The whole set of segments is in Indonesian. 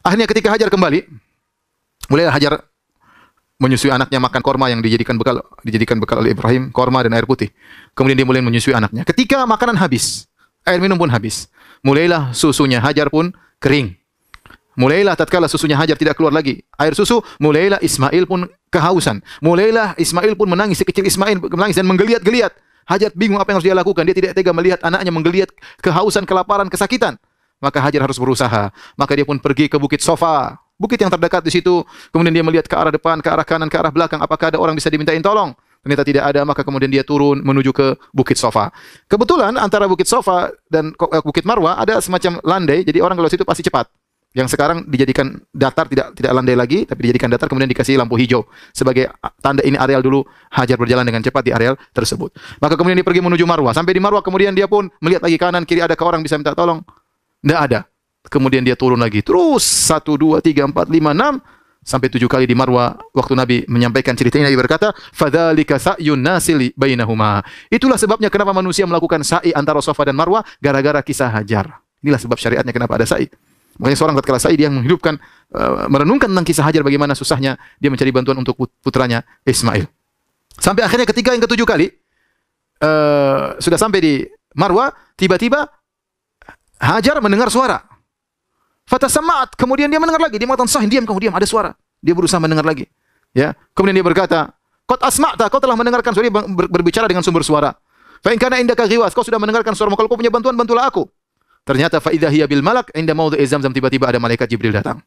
Akhirnya ketika Hajar kembali, mulailah Hajar menyusui anaknya makan korma yang dijadikan bekal oleh Ibrahim, korma dan air putih. Kemudian dia mulai menyusui anaknya. Ketika makanan habis, air minum pun habis, mulailah susunya Hajar pun kering. Mulailah tatkala susunya Hajar tidak keluar lagi air susu, mulailah Ismail pun kehausan. Mulailah Ismail pun menangis, si kecil Ismail menangis dan menggeliat-geliat. Hajar bingung apa yang harus dia lakukan. Dia tidak tega melihat anaknya menggeliat kehausan, kelaparan, kesakitan. Maka Hajar harus berusaha. Maka dia pun pergi ke Bukit Sofa, bukit yang terdekat di situ. Kemudian dia melihat ke arah depan, ke arah kanan, ke arah belakang, apakah ada orang bisa dimintain tolong. Ternyata tidak ada, maka kemudian dia turun menuju ke Bukit Sofa. Kebetulan antara Bukit Sofa dan Bukit Marwah ada semacam landai, jadi orang kalau situ pasti cepat. Yang sekarang dijadikan datar, tidak landai lagi, tapi dijadikan datar, kemudian dikasih lampu hijau sebagai tanda ini areal dulu Hajar berjalan dengan cepat di areal tersebut. Maka kemudian dia pergi menuju Marwah. Sampai di Marwah kemudian dia pun melihat lagi kanan kiri, adakah orang bisa minta tolong? Tidak ada. Kemudian dia turun lagi, terus 1, 2, 3, 4, 5, 6 sampai 7 kali di Marwah. Waktu Nabi menyampaikan cerita ini, Nabi berkata, "Fadzalika sa'yun nasili bainahuma." Itulah sebabnya kenapa manusia melakukan sa'i antara Safa dan Marwah, gara-gara kisah Hajar. Inilah sebab syariatnya kenapa ada sa'i. Makanya seorang tatkala sa'i dia menghidupkan, merenungkan tentang kisah Hajar, bagaimana susahnya dia mencari bantuan untuk putranya Ismail. Sampai akhirnya ketika yang ke-7 kali sudah sampai di Marwah, tiba-tiba Hajar mendengar suara. Fatasama'at, kemudian dia mendengar lagi. Dia mengatakan, "Sahih, diam kamu, diam, ada suara." Dia berusaha mendengar lagi. Ya, kemudian dia berkata, "Qad asma'ta, kau telah mendengarkan suara." Dia berbicara dengan sumber suara. "Fa in kana indaka ghiwas, kau sudah mendengarkan suara, kalau kau punya bantuan, bantulah aku." Ternyata fa idza hiya bil malak inda maudhi'i Zamzam, tiba-tiba ada malaikat Jibril datang.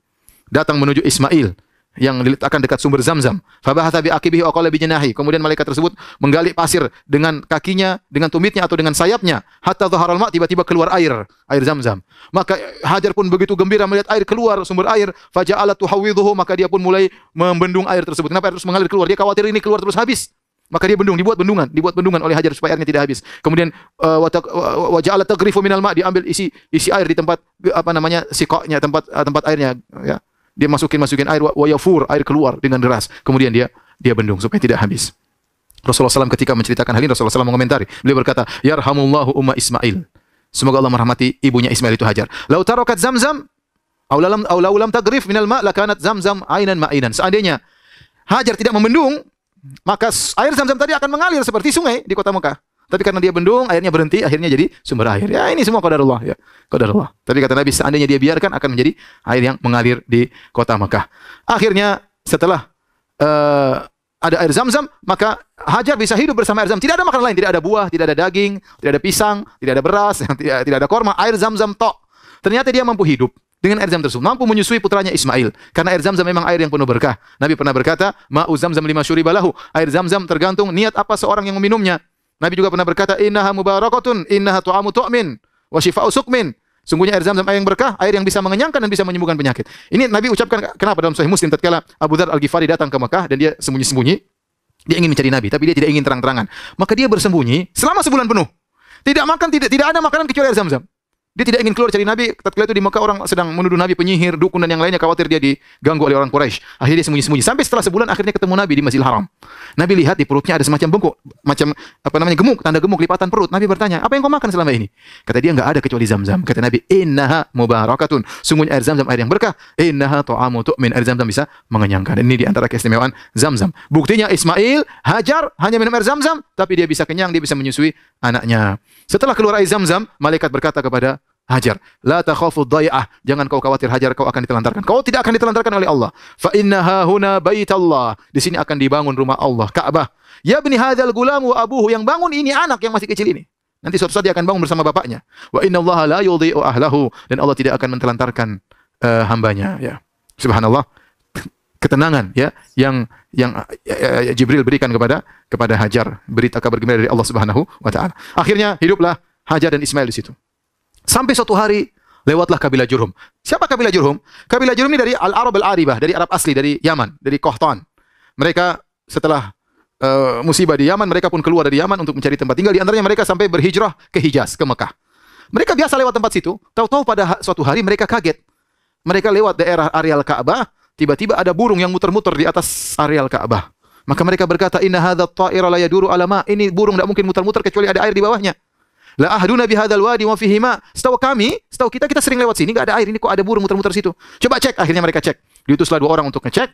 Datang menuju Ismail yang diletakkan dekat sumber Zamzam. Fa bahatha bi aqibihi wa qala bi janahi. Kemudian malaikat tersebut menggali pasir dengan kakinya, dengan tumitnya atau dengan sayapnya, hatta dhaharal ma, tiba-tiba keluar air Zamzam. Maka Hajar pun begitu gembira melihat air keluar, sumber air. Faja'alat tuhawwidhuhu, maka dia pun mulai membendung air tersebut. Kenapa air terus mengalir keluar? Dia khawatir ini keluar terus habis. Maka dia dibuat bendungan oleh Hajar supaya airnya tidak habis. Kemudian waja'alat taghrifu minal ma, diambil isi air di tempat sikoknya, tempat airnya, ya. Dia masukin air, wa yafur, air keluar dengan deras. Kemudian dia bendung supaya tidak habis. Rasulullah SAW ketika menceritakan hal ini, Rasulullah SAW mengomentari. Beliau berkata, "Yarhamullahu umma Ismail." Semoga Allah merahmati ibunya Ismail itu Hajar. "Lau tarakat Zamzam aw lam tagrif minal ma lakanat Zamzam ainan ma'inan." Seandainya Hajar tidak membendung, maka air Zamzam tadi akan mengalir seperti sungai di kota Mekah. Tapi karena dia bendung, airnya berhenti, akhirnya jadi sumber air. Ya, ini semua qadarullah, ya. Qadarullah. Tapi kata Nabi, seandainya dia biarkan, akan menjadi air yang mengalir di kota Mekah. Akhirnya setelah ada air Zamzam, maka Hajar bisa hidup bersama air Zamzam. Tidak ada makanan lain, tidak ada buah, tidak ada daging, tidak ada pisang, tidak ada beras, tidak ada korma, air Zamzam tok. Ternyata dia mampu hidup dengan air Zamzam tersebut, mampu menyusui putranya Ismail. Karena air Zamzam memang air yang penuh berkah. Nabi pernah berkata, "Ma'u Zamzam lima syuribalahu." Air Zamzam tergantung niat apa seorang yang meminumnya. Nabi juga pernah berkata, "Innaha mubarakatun, innaha tu'amu tu'min, wa shifa'u suqmin." Sungguhnya air Zamzam air yang berkah, air yang bisa mengenyangkan dan bisa menyembuhkan penyakit. Ini Nabi ucapkan kenapa dalam Sahih Muslim tatkala Abu Dzar Al-Ghifari datang ke Mekah dan dia sembunyi-sembunyi, dia ingin mencari Nabi, tapi dia tidak ingin terang-terangan. Maka dia bersembunyi selama sebulan penuh. Tidak makan, tidak ada makanan kecuali air Zamzam. Dia tidak ingin keluar cari Nabi. Tatkala itu di Mekah orang sedang menuduh Nabi penyihir, dukun dan yang lainnya, khawatir dia diganggu oleh orang Quraisy. Akhirnya dia sembunyi-sembunyi. Sampai setelah sebulan akhirnya ketemu Nabi di Masjidil Haram. Nabi lihat di perutnya ada semacam bengkok, macam gemuk, tanda gemuk, lipatan perut. Nabi bertanya, "Apa yang kau makan selama ini?" Kata dia, "Enggak ada kecuali Zamzam." Kata Nabi, "Innaha mubarakatun." Sungguhnya air Zamzam air yang berkah. "Innaha ta'amu tu'min." Air Zamzam bisa mengenyangkan. Ini di antara keistimewaan Zamzam. Buktinya Ismail, Hajar hanya minum air Zamzam, tapi dia bisa kenyang, dia bisa menyusui anaknya. Setelah keluar air Zamzam, malaikat berkata kepada Hajar, "La takhafu dhai'ah." Jangan kau khawatir Hajar, kau akan ditelantarkan. Kau tidak akan ditelantarkan oleh Allah. Fa innaha huna baitallah. Di sini akan dibangun rumah Allah, Ka'bah. Ya bni hadzal gulam wa abuhu. Yang bangun ini anak yang masih kecil ini. Nanti suatu saat dia akan bangun bersama bapaknya. Wa innallaha la yudhi'u ahlahu. Dan Allah tidak akan mentelantarkan hambanya, ya. Subhanallah. Ketenangan, ya, yang Jibril berikan kepada Hajar, berita kabar gembira dari Allah Subhanahu wa taala. Akhirnya hiduplah Hajar dan Ismail di situ. Sampai suatu hari lewatlah kabilah Jurhum. Siapa kabilah Jurhum? Kabilah Jurhum ini dari Al-Arab Al-Aribah, dari Arab asli, dari Yaman, dari Qahtan. Mereka setelah musibah di Yaman, mereka pun keluar dari Yaman untuk mencari tempat tinggal. Di antaranya mereka sampai berhijrah ke Hijaz, ke Mekah. Mereka biasa lewat tempat situ. Tahu-tahu pada suatu hari mereka kaget. Mereka lewat daerah areal Ka'bah, tiba-tiba ada burung yang muter-muter di atas areal Ka'bah. Maka mereka berkata, "Inna hadzal ta'ira la yaduru ala ma." Ini burung tidak mungkin muter-muter kecuali ada air di bawahnya. La ahduna bihadzal wadi wa fihi ma. Setahu kita sering lewat sini enggak ada air. Ini kok ada burung muter-muter situ. Coba cek. Akhirnya mereka cek. Diutuslah 2 orang untuk ngecek.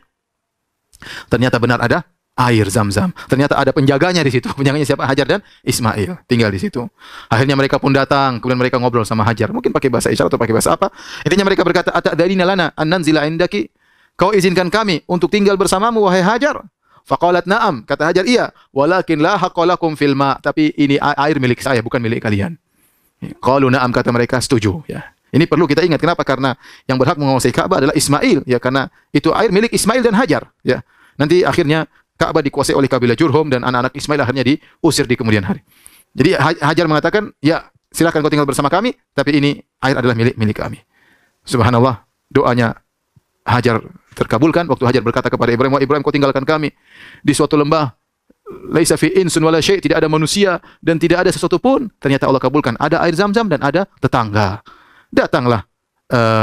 Ternyata benar ada air Zam-Zam. Ternyata ada penjaganya di situ. Penjaganya siapa? Hajar dan Ismail tinggal di situ. Akhirnya mereka pun datang, kemudian mereka ngobrol sama Hajar. Mungkin pakai bahasa isyarat atau pakai bahasa apa. Intinya mereka berkata, "Ata'dalina lana an nanzila indaki?" Kau izinkan kami untuk tinggal bersamamu wahai Hajar? Faqalat na'am. Kata Hajar, iya. Walakin la haqqalakum fil ma. Tapi ini air milik saya, bukan milik kalian. Qalu na'am, kata mereka setuju, ya. Ini perlu kita ingat. Kenapa? Karena yang berhak menguasai Ka'bah adalah Ismail, ya, karena itu air milik Ismail dan Hajar, ya. Nanti akhirnya Ka'bah dikuasai oleh kabilah Jurhum dan anak-anak Ismail akhirnya diusir di kemudian hari. Jadi Hajar mengatakan, ya, silakan kau tinggal bersama kami, tapi ini air adalah milik kami. Subhanallah, doanya Hajar terkabulkan waktu Hajar berkata kepada Ibrahim, "Wahai Ibrahim, kau tinggalkan kami di suatu lembah, laisa fi insun wala syai', tidak ada manusia dan tidak ada sesuatu pun." Ternyata Allah kabulkan, ada air Zam-Zam dan ada tetangga. Datanglah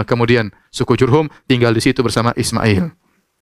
kemudian suku Jurhum tinggal di situ bersama Ismail.